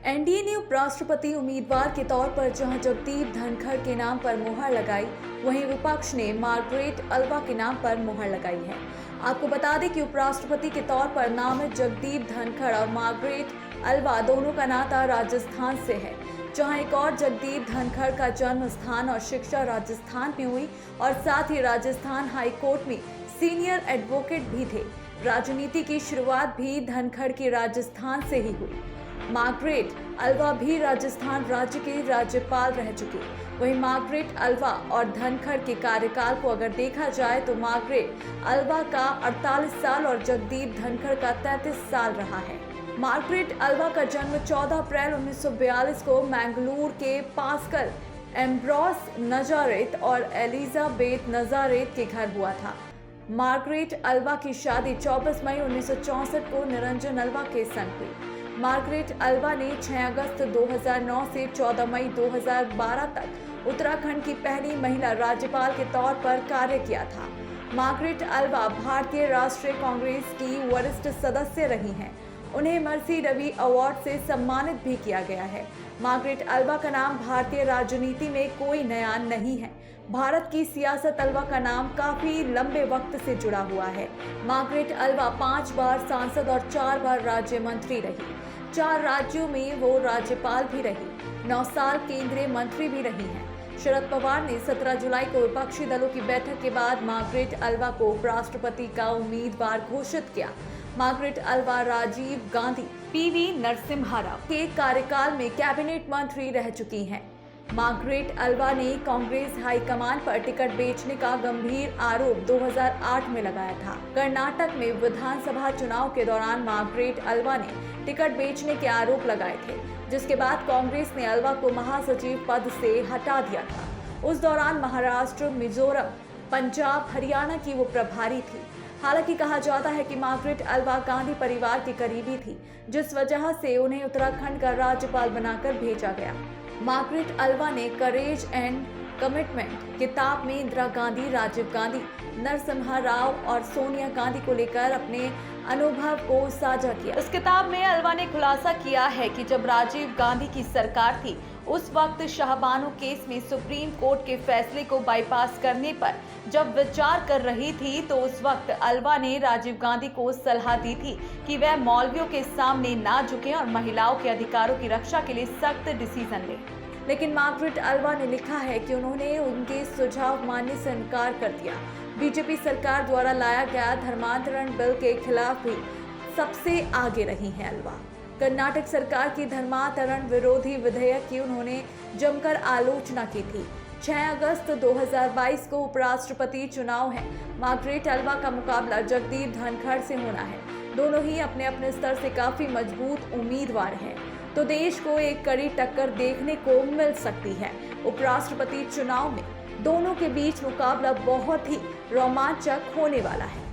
NDA ने उपराष्ट्रपति उम्मीदवार के तौर पर जहां जगदीप धनखड़ के नाम पर मुहर लगाई, वहीं विपक्ष ने मार्गरेट अल्वा के नाम पर मुहर लगाई है। आपको बता दें कि उपराष्ट्रपति के तौर पर नामित जगदीप धनखड़ और मार्गरेट अल्वा दोनों का नाता राजस्थान से है, जहां एक और जगदीप धनखड़ का जन्म स्थान और शिक्षा राजस्थान में हुई और साथ ही राजस्थान हाई कोर्ट में सीनियर एडवोकेट भी थे। राजनीति की शुरुआत भी धनखड़ की राजस्थान से ही हुई। मार्गरेट अल्वा भी राजस्थान राज्य के राज्यपाल रह चुके। वहीं मार्गरेट अल्वा और धनखड़ के कार्यकाल को अगर देखा जाए तो मार्गरेट अल्वा का 48 साल और जगदीप धनखड़ का 33 साल रहा है। मार्गरेट अल्वा का जन्म 14 अप्रैल 1942 को मैंगलोर के पास्कल एम्ब्रोस नजारेत और एलिजाबेथ नजारेत के घर हुआ था। मार्गरेट अल्वा की शादी 24 मई 1964 को निरंजन अल्वा के संग हुई। मार्गरेट अल्वा ने 6 अगस्त 2009 से 14 मई 2012 तक उत्तराखंड की पहली महिला राज्यपाल के तौर पर कार्य किया था। मार्गरेट अल्वा भारतीय राष्ट्रीय कांग्रेस की वरिष्ठ सदस्य रही हैं। उन्हें मर्सी रवि अवार्ड से सम्मानित भी किया गया है। मार्गरेट अल्वा का नाम भारतीय राजनीति में कोई नया नहीं है। भारत की सियासत अल्वा का नाम काफी लंबे वक्त से जुड़ा हुआ है। मार्गरेट अल्वा 5 बार सांसद और 4 बार राज्य मंत्री रही। 4 राज्यों में वो राज्यपाल भी रही। 9 साल केंद्रीय मंत्री भी रही हैं। शरद पवार ने 17 जुलाई को विपक्षी दलों की बैठक के बाद मार्गरेट अल्वा को उपराष्ट्रपति का उम्मीदवार घोषित किया। मार्गरेट अल्वा राजीव गांधी, पीवी नरसिम्हा राव के कार्यकाल में कैबिनेट मंत्री रह चुकी हैं। मार्गरेट अल्वा ने कांग्रेस हाईकमान पर टिकट बेचने का गंभीर आरोप 2008 में लगाया था। कर्नाटक में विधानसभा चुनाव के दौरान मार्गरेट अल्वा ने टिकट बेचने के आरोप लगाए थे, जिसके बाद कांग्रेस ने अल्वा को महासचिव पद से हटा दिया था। उस दौरान महाराष्ट्र, मिजोरम, पंजाब, हरियाणा की वो प्रभारी थी। हालांकि कहा जाता है कि मार्गरेट अल्वा गांधी परिवार की करीबी थी, जिस वजह से उन्हें उत्तराखंड का राज्यपाल बनाकर भेजा गया। मार्गरेट अल्वा ने करेज एंड कमिटमेंट किताब में इंदिरा गांधी, राजीव गांधी, नरसिम्हा राव और सोनिया गांधी को लेकर अपने अनुभव को साझा किया। इस किताब में अल्वा ने खुलासा किया है कि जब राजीव गांधी की सरकार थी, उस वक्त शाहबानो केस में सुप्रीम कोर्ट के फैसले को बाईपास करने पर जब विचार कर रही थी, तो उस वक्त अल्वा ने राजीव गांधी को सलाह दी थी कि वह मौलवियों के सामने ना झुकें और महिलाओं के अधिकारों की रक्षा के लिए सख्त डिसीजन लें। लेकिन मार्गरेट अल्वा ने लिखा है कि उन्होंने उनके सुझाव मानने से इनकार कर दिया। बीजेपी सरकार द्वारा लाया गया धर्मांतरण बिल के खिलाफ भी सबसे आगे रही हैं अल्वा। कर्नाटक सरकार की धर्मांतरण विरोधी विधेयक की उन्होंने जमकर आलोचना की थी। 6 अगस्त 2022 को उपराष्ट्रपति चुनाव है। मार्गरेट अल्वा का मुकाबला जगदीप धनखड़ से होना है। दोनों ही अपने अपने स्तर से काफी मजबूत उम्मीदवार हैं, तो देश को एक कड़ी टक्कर देखने को मिल सकती है। उपराष्ट्रपति चुनाव में दोनों के बीच मुकाबला बहुत ही रोमांचक होने वाला है।